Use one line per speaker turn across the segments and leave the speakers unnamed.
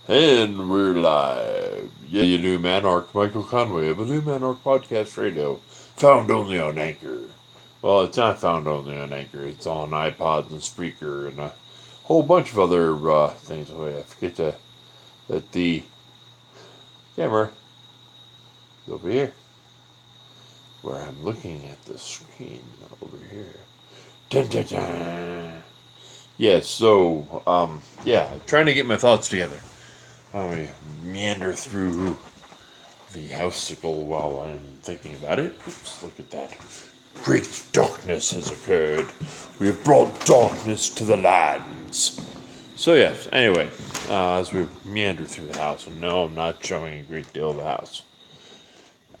And we're live. Yeah, illumANark, Michael Conway of illumANark Podcast Radio, found only on Anchor. Well, it's not found only on Anchor. It's on iPods and Spreaker and a whole bunch of other things. Oh yeah, I forget that the camera is over here, where I'm looking at the screen over here. Dun, dun, dun. Yeah, so, trying to get my thoughts together. I meander through the houseicle while I'm thinking about it. Oops, look at that. Great darkness has occurred. We have brought darkness to the lands. So, yes, anyway, as we meander through the house, and no, I'm not showing a great deal of the house.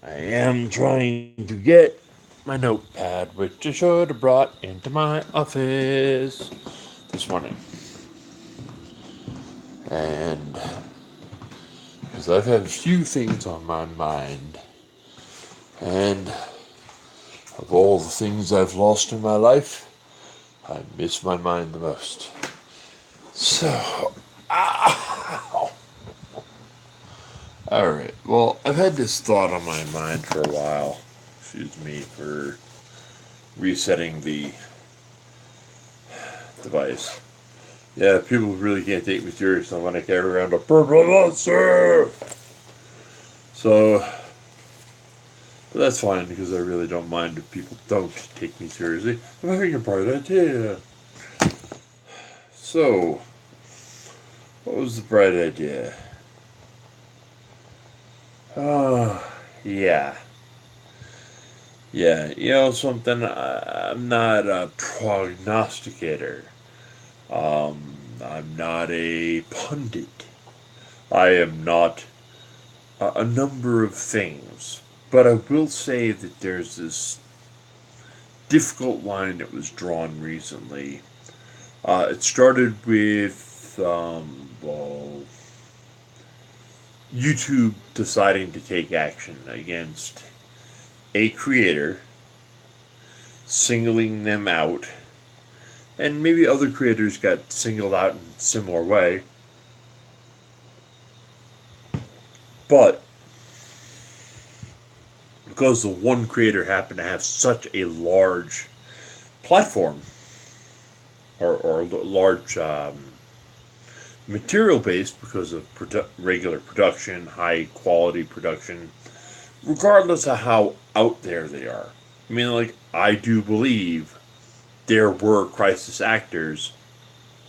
I am trying to get my notepad, which I should have brought into my office this morning. And because I've had a few things on my mind, and of all the things I've lost in my life, I miss my mind the most. So, ow. Alright, well, I've had this thought on my mind for a while. Excuse me for resetting the device. Yeah, people really can't take me seriously when I carry around a purple monster! So, but that's fine because I really don't mind if people don't take me seriously. I'm having a bright idea. So, what was the bright idea? Oh, yeah. Yeah, you know something? I'm not a prognosticator. I'm not a pundit. I am not a number of things. But I will say that there's this difficult line that was drawn recently. It started with, YouTube deciding to take action against a creator, singling them out, and maybe other creators got singled out in a similar way. But because the one creator happened to have such a large platform or large material base because of regular production, high quality production, regardless of how out there they are. I mean, like, I do believe there were crisis actors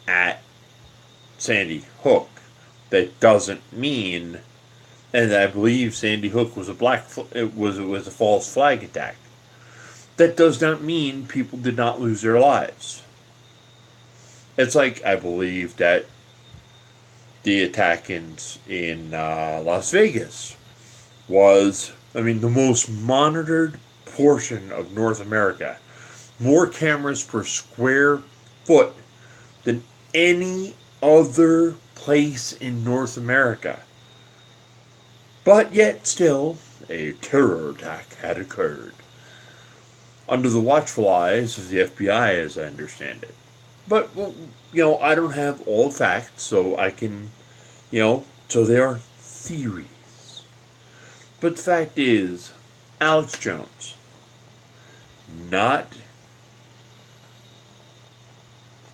at Sandy Hook. That doesn't mean, and I believe Sandy Hook was it was a false flag attack. That does not mean people did not lose their lives. It's like I believe that the attack in Las Vegas was, I mean, the most monitored portion of North America. More cameras per square foot than any other place in North America. But yet, still, a terror attack had occurred. Under the watchful eyes of the FBI, as I understand it. But, well, I don't have all facts, so I can, so they are theories. But the fact is, Alex Jones, not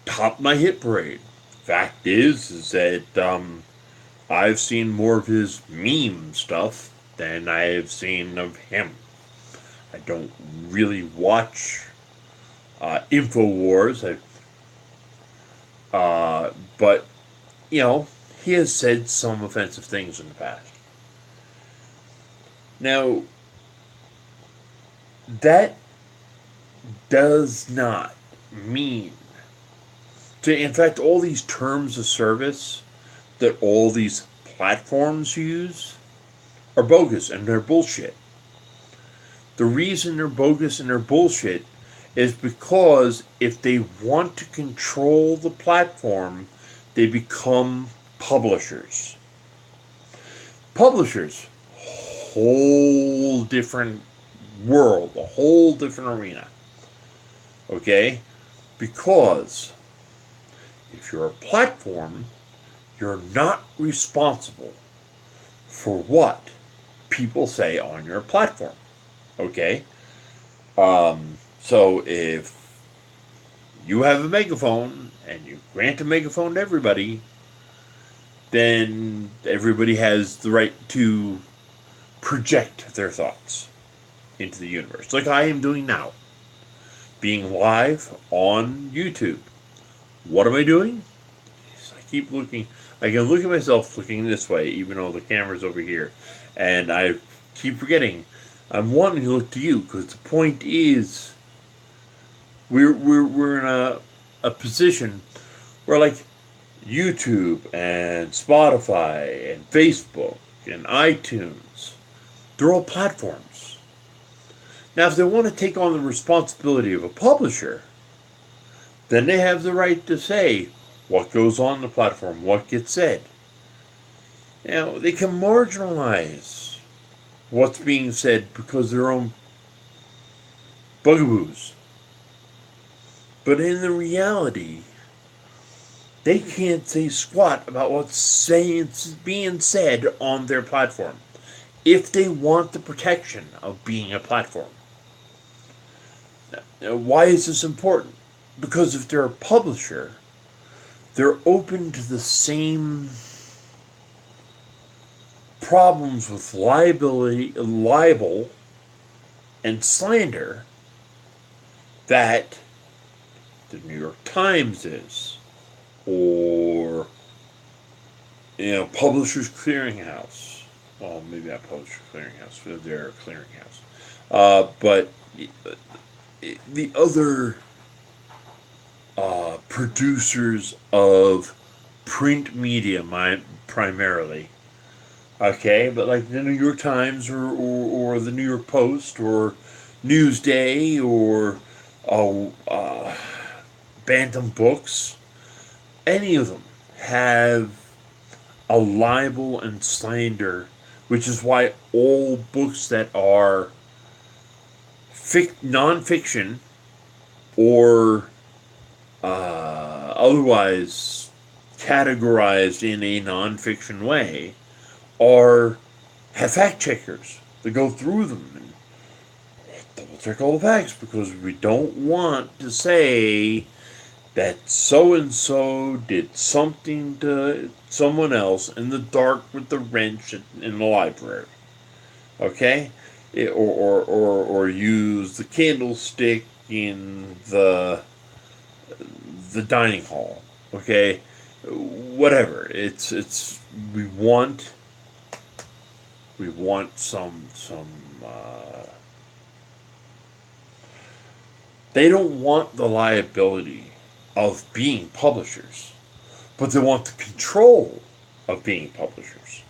top my hit parade. Fact is that I've seen more of his meme stuff than I have seen of him. I don't really watch InfoWars, but he has said some offensive things in the past. Now, that does not mean, in fact, all these terms of service that all these platforms use are bogus and they're bullshit. The reason they're bogus and they're bullshit is because if they want to control the platform, they become publishers. Publishers, whole different world, a whole different arena. Okay? Because if you're a platform, you're not responsible for what people say on your platform. Okay? So if you have a megaphone and you grant a megaphone to everybody, then everybody has the right to project their thoughts into the universe, like I am doing now, being live on YouTube. What am I doing? I keep looking. I can look at myself looking this way, even though the camera's over here, and I keep forgetting. I'm wanting to look to you because the point is, we're in a position where, like, YouTube and Spotify and Facebook and iTunes, they're all platforms. Now, if they want to take on the responsibility of a publisher, then they have the right to say what goes on the platform, what gets said. Now, they can marginalize what's being said because of their own bugaboos. But in the reality, they can't say squat about what's being said on their platform if they want the protection of being a platform. Now, why is this important? Because if they're a publisher, they're open to the same problems with libel, and slander that the New York Times is, or Publishers Clearinghouse. Well, maybe not Publishers Clearinghouse, but they're a clearinghouse. But the other producers of print media, primarily. Okay, but like the New York Times or the New York Post or Newsday or Bantam Books, any of them have a libel and slander, which is why all books that are non-fiction or otherwise categorized in a non-fiction way have fact checkers that go through them and double check all the facts, because we don't want to say that so and so did something to someone else in the dark with the wrench in the library. Okay? Or use the candlestick in the dining hall. Okay? Whatever. It's we want some they don't want the liability of being publishers, but they want the control of being publishers.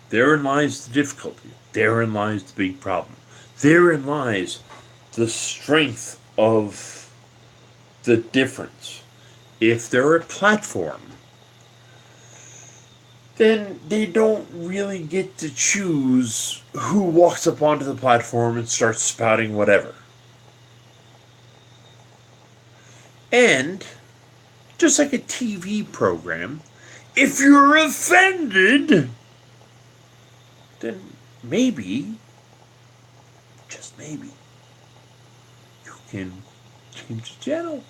Therein lies the difficulty. Therein lies the big problem. Therein lies the strength of the difference. If they're a platform, then they don't really get to choose who walks up onto the platform and starts spouting whatever. And, just like a TV program, if you're offended, then maybe, just maybe, you can change the channel.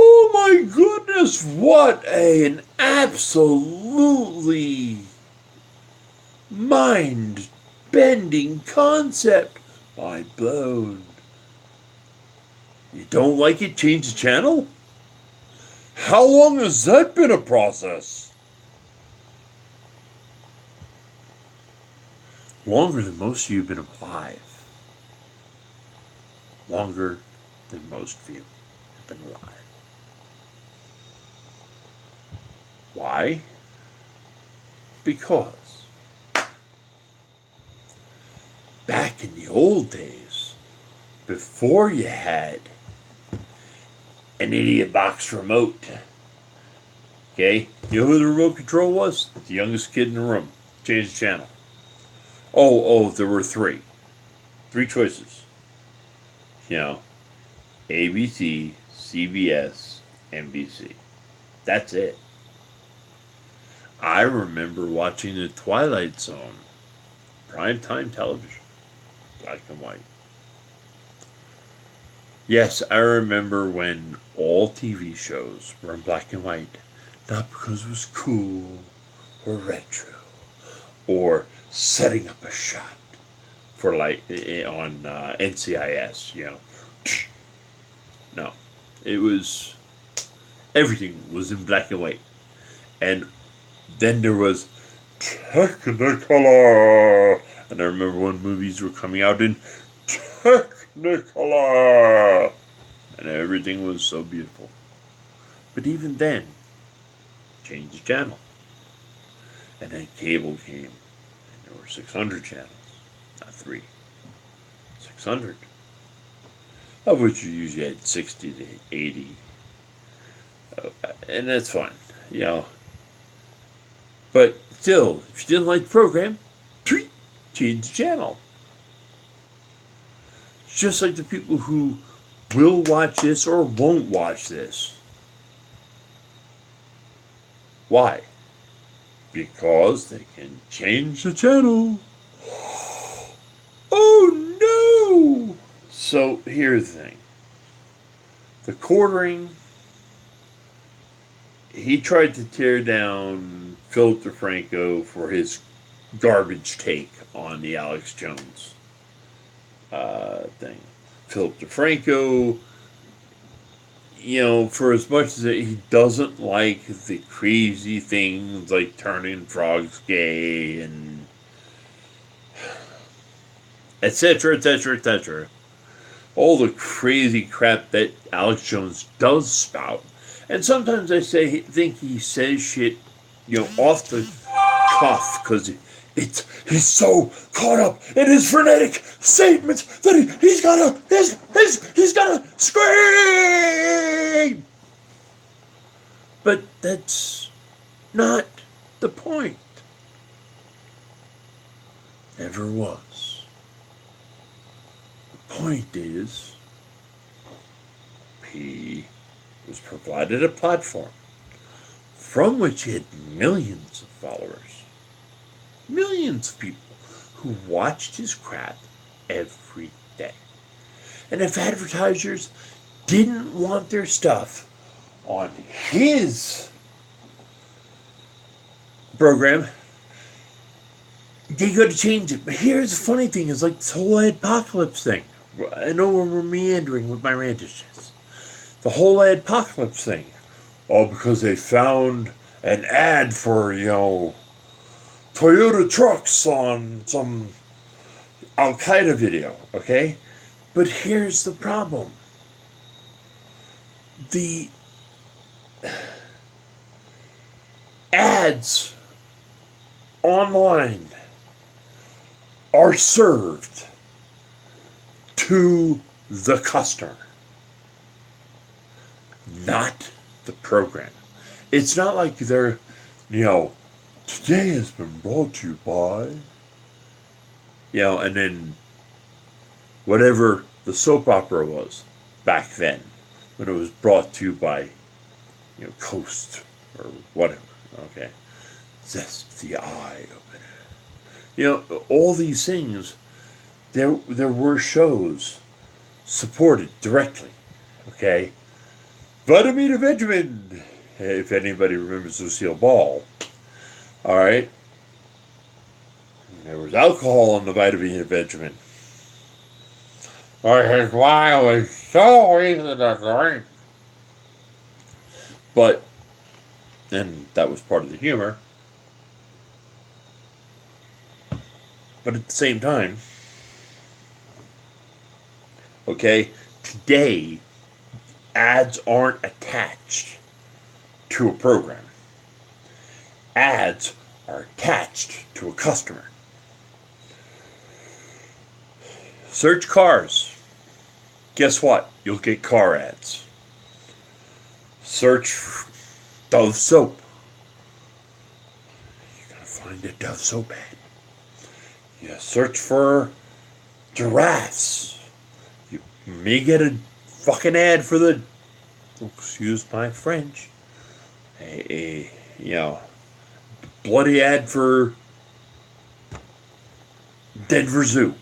Oh my goodness, what an absolutely mind-bending concept. Mind blown. You don't like it? Change the channel? How long has that been a process? Longer than most of you have been alive. Longer than most of you have been alive. Why? Because back in the old days, before you had an idiot box remote, okay, you know who the remote control was? The youngest kid in the room. Change the channel. There were three choices. ABC, CBS, NBC. That's it. I remember watching The Twilight Zone. Primetime television. Black and white. Yes, I remember when all TV shows were in black and white. Not because it was cool or retro or setting up a shot for like on NCIS, you know. No, it was everything was in black and white, and then there was Technicolor, and I remember when movies were coming out in Technicolor, and everything was so beautiful. But even then, changed the channel, and then cable came, and there were 600 channels, not 3, 600. Of which you usually had 60 to 80. And that's fine, you know. But still, if you didn't like the program, change the channel. Just like the people who will watch this or won't watch this. Why? Because they can change the channel. Oh no! So here's the thing. The quartering, he tried to tear down Philip DeFranco for his garbage take on the Alex Jones thing. Philip DeFranco, you know, for as much as he doesn't like the crazy things like turning frogs gay and etc., etc., etc., all the crazy crap that Alex Jones does spout. And sometimes I think he says shit, you know, off the cuff because he's so caught up in his frenetic statements that he's gotta scream. But that's not the point. Never was. The point is, he was provided a platform from which he had millions of followers. Millions of people who watched his crap every day. And if advertisers didn't want their stuff on his program, they got to change it. But here's the funny thing, is like this whole apocalypse thing. I know we're meandering with my rantishness. The whole apocalypse thing. All because they found an ad for, you know, Toyota trucks on some Al-Qaeda video, okay? But here's the problem. The ads online are served to the customer, not the program. It's not like they're, you know, today has been brought to you by, you know, and then whatever the soap opera was back then, when it was brought to you by, you know, Coast or whatever, okay? That's the eye opener. You know, all these things, there were shows supported directly, okay? Vitamin Benjamin, if anybody remembers Lucille Ball, all right? There was alcohol in the Vitamin Benjamin. His wine was so easy to drink. But, and that was part of the humor. But at the same time, okay, today, ads aren't attached to a program. Ads are attached to a customer. Search cars. Guess what? You'll get car ads. Search Dove soap. You're going to find a Dove soap ad. You search for giraffes. You may get a fucking ad for the excuse my French, a bloody ad for Denver Zoo.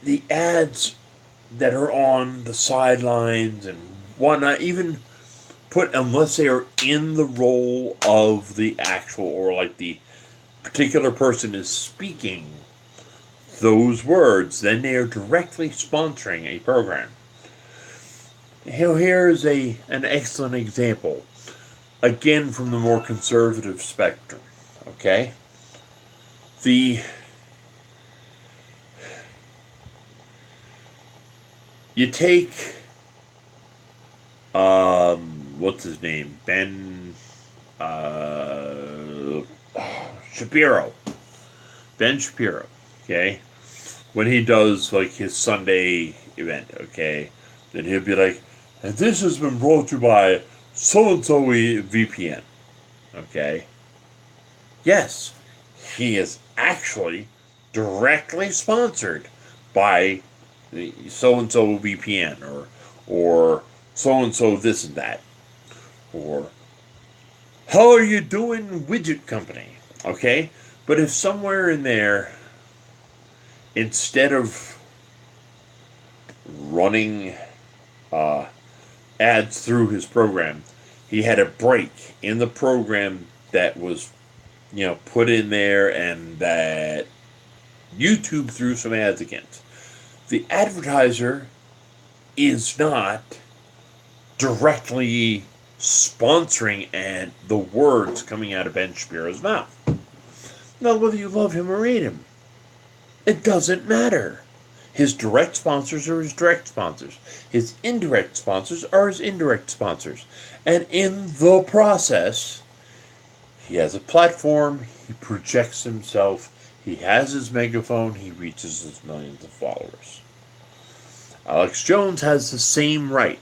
The ads that are on the sidelines and whatnot, even put, unless they are in the role of the actual, or like the particular person is speaking those words, then they are directly sponsoring a program. Here's an excellent example, again from the more conservative spectrum. Okay, you take what's his name, Shapiro, Ben Shapiro. Okay, when he does like his Sunday event, okay, then he'll be like, and this has been brought to you by so-and-so VPN. Okay. Yes, he is actually directly sponsored by the so-and-so VPN or so-and-so this and that. Or, how are you doing, widget company? Okay? But if somewhere in there, instead of running ads through his program, he had a break in the program that was, put in there and that YouTube threw some ads against. The advertiser is not directly sponsoring and the words coming out of Ben Shapiro's mouth. Now, whether you love him or hate him, it doesn't matter. His direct sponsors are his direct sponsors. His indirect sponsors are his indirect sponsors. And in the process, he has a platform, he projects himself, he has his megaphone, he reaches his millions of followers. Alex Jones has the same right.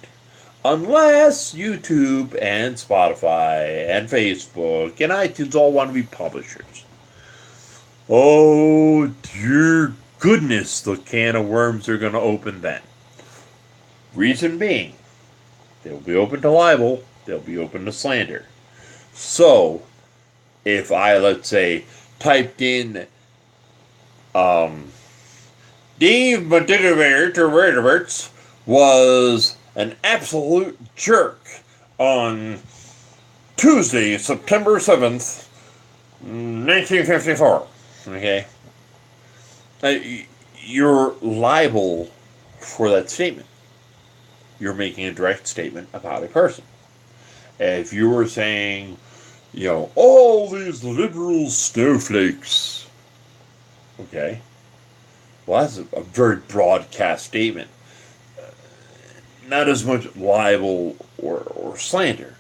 Unless YouTube and Spotify and Facebook and iTunes all want to be publishers. Oh, dear goodness, the can of worms are going to open then. Reason being, they'll be open to libel, they'll be open to slander. So, if I, let's say, typed in Dave Medidovich was an absolute jerk on Tuesday, September 7th, 1954. Okay? You're liable for that statement. You're making a direct statement about a person. If you were saying, all these liberal snowflakes. Okay? Well, that's a very broadcast statement. Not as much libel or slander.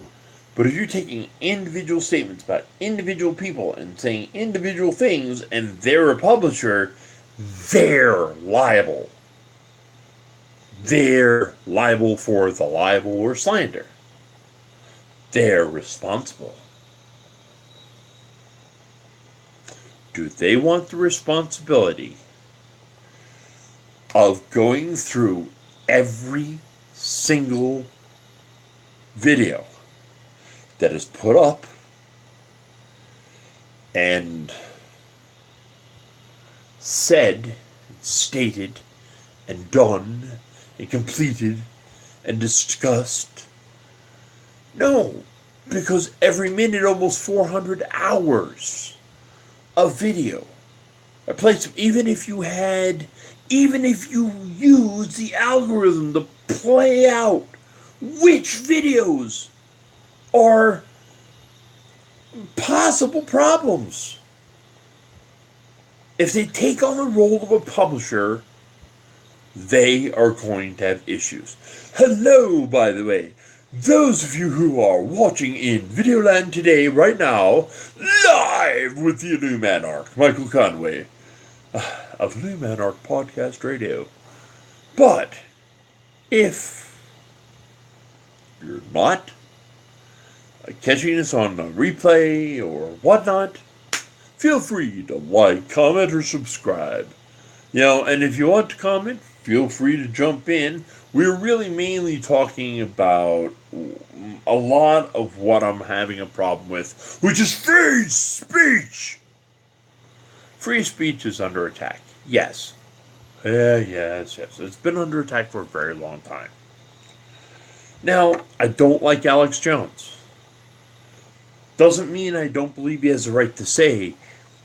But if you're taking individual statements about individual people and saying individual things and they're a publisher, they're liable. They're liable for the libel or slander. They're responsible. Do they want the responsibility of going through every single video that is put up and said, stated, and done, and completed, and discussed? No, because every minute, almost 400 hours of video. A place, even if you use the algorithm to play out which videos are possible problems. If they take on the role of a publisher, they are going to have issues. Hello, by the way. Those of you who are watching in Videoland today, right now, live with the illumANark, Michael Conway, of illumANark Podcast Radio. But, if you're not catching us on a replay or whatnot, feel free to like, comment, or subscribe. And if you want to comment, feel free to jump in. We're really mainly talking about a lot of what I'm having a problem with, which is free speech. Free speech is under attack. Yes. Yes. It's been under attack for a very long time. Now, I don't like Alex Jones. Doesn't mean I don't believe he has the right to say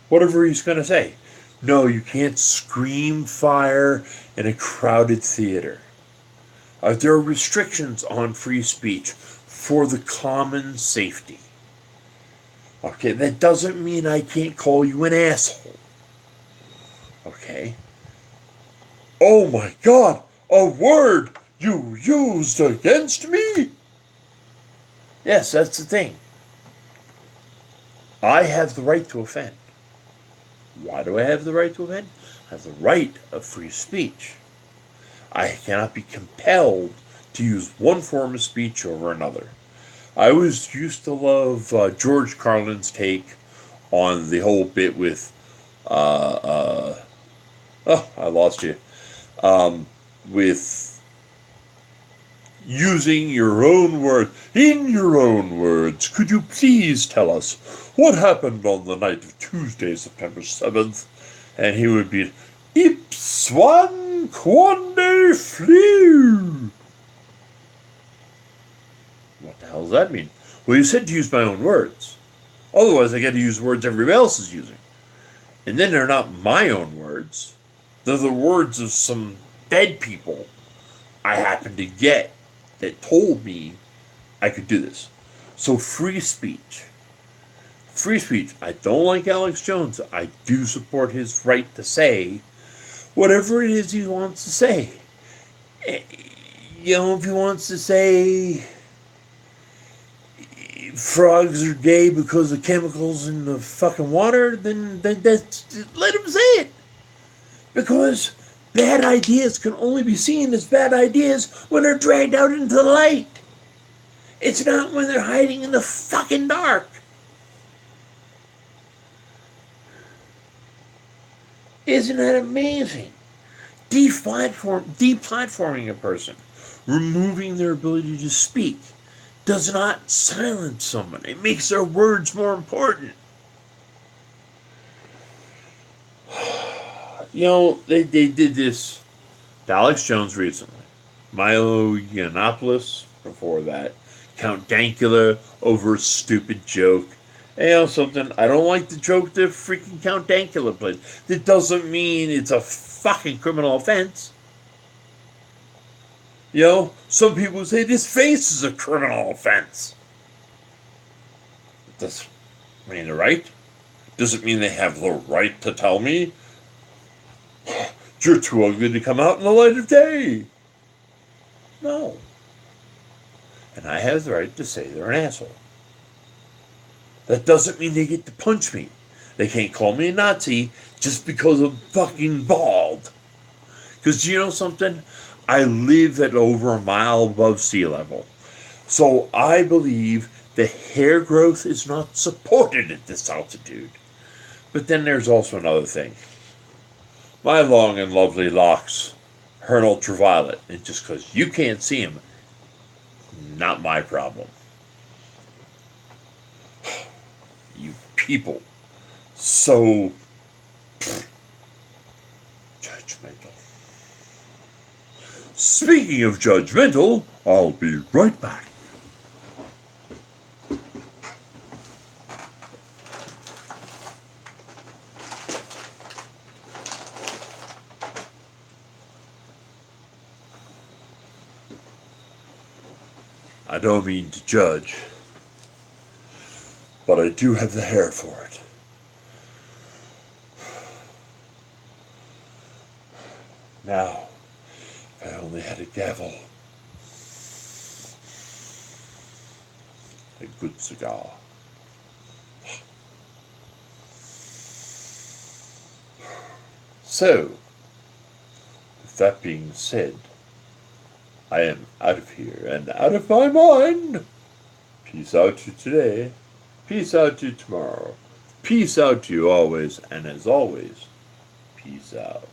whatever he's going to say. No, you can't scream fire in a crowded theater. There are restrictions on free speech for the common safety. Okay, that doesn't mean I can't call you an asshole. Okay? Oh my God, a word you used against me? Yes, that's the thing. I have the right to offend. Why do I have the right to offend? I have the right of free speech. I cannot be compelled to use one form of speech over another. I always used to love George Carlin's take on the whole bit with, I lost you, with using your own words. In your own words, could you please tell us what happened on the night of Tuesday, September 7th? And he would be, Ipswan quande flew. What the hell does that mean? Well, you said to use my own words. Otherwise, I got to use words everybody else is using. And then they're not my own words. They're the words of some dead people I happened to get that told me I could do this. So free speech. Free speech. I don't like Alex Jones. I do support his right to say whatever it is he wants to say. You know, if he wants to say frogs are gay because of chemicals in the fucking water, then that's, let him say it. Because bad ideas can only be seen as bad ideas when they're dragged out into the light. It's not when they're hiding in the fucking dark. Isn't that amazing? Deplatforming a person, removing their ability to speak, does not silence someone. It makes their words more important. You know, they did this to Alex Jones recently. Milo Yiannopoulos before that. Count Dankula over a stupid joke. And you know something? I don't like the joke that freaking Count Dankula played. That doesn't mean it's a fucking criminal offense. You know, some people say this face is a criminal offense. Does it mean the right? Does it mean they have the right to tell me you're too ugly to come out in the light of day? No. And I have the right to say they're an asshole. That doesn't mean they get to punch me. They can't call me a Nazi just because I'm fucking bald. Because you know something? I live at over a mile above sea level. So I believe the hair growth is not supported at this altitude. But then there's also another thing. My long and lovely locks are ultraviolet. And just because you can't see them, not my problem. You people. So judgmental. Speaking of judgmental, I'll be right back. I don't mean to judge, but I do have the hair for it. Now, if I only had a gavel, a good cigar. So, with that being said, I am out of here and out of my mind. Peace out to today. Peace out to tomorrow. Peace out to you always. And as always, peace out.